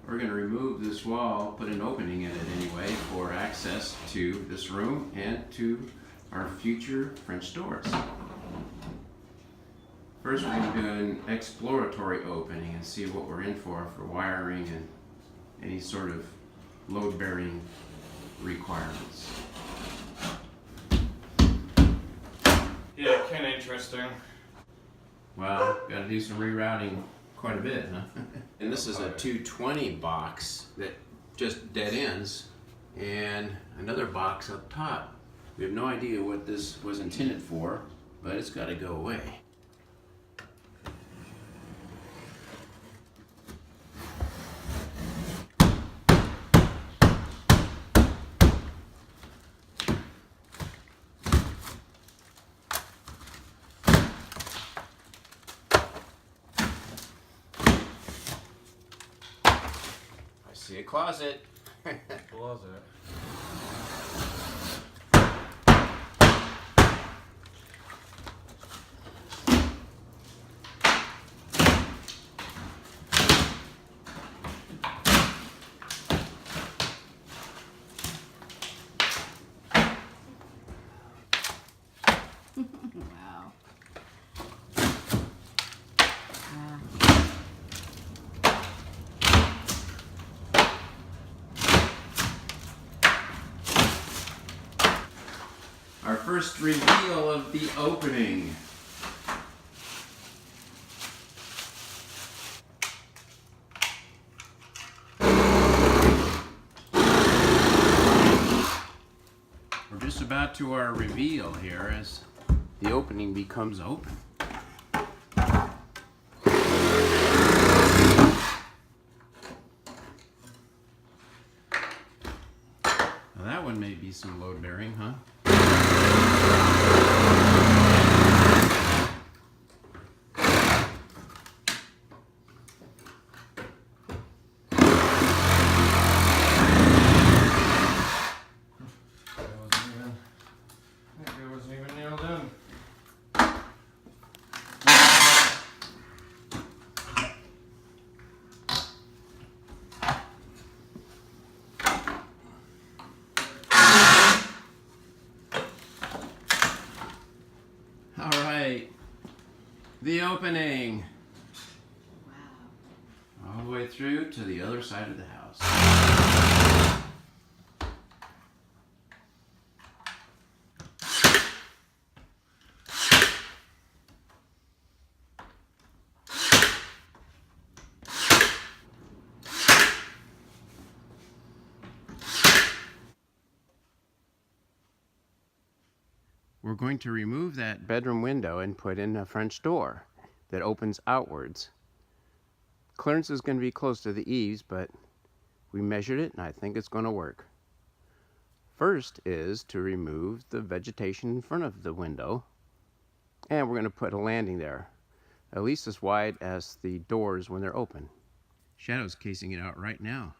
We're going to remove this wall, put an opening in it anyway for access to this room and to our future French doors. First we're going to do an exploratory opening and see what we're in for wiring and any sort of load-bearing requirements. Yeah, kind of interesting. Well, got to do some rerouting quite a bit, huh? And this is a 220 box that just dead ends, and another box up top. We have no idea what this was intended for, but it's got to go away. See a closet. Closet. Wow. Our first reveal of the opening. We're just about to our reveal here as the opening becomes open. Now that one may be some load bearing, huh? It wasn't even nailed in. All right, the opening. Wow. All the way through to the other side of the house. We're going to remove that bedroom window and put in a French door that opens outwards. Clearance is going to be close to the eaves, but we measured it and I think it's going to work. First is to remove the vegetation in front of the window, and we're going to put a landing there, at least as wide as the doors when they're open. Shadow's casing it out right now.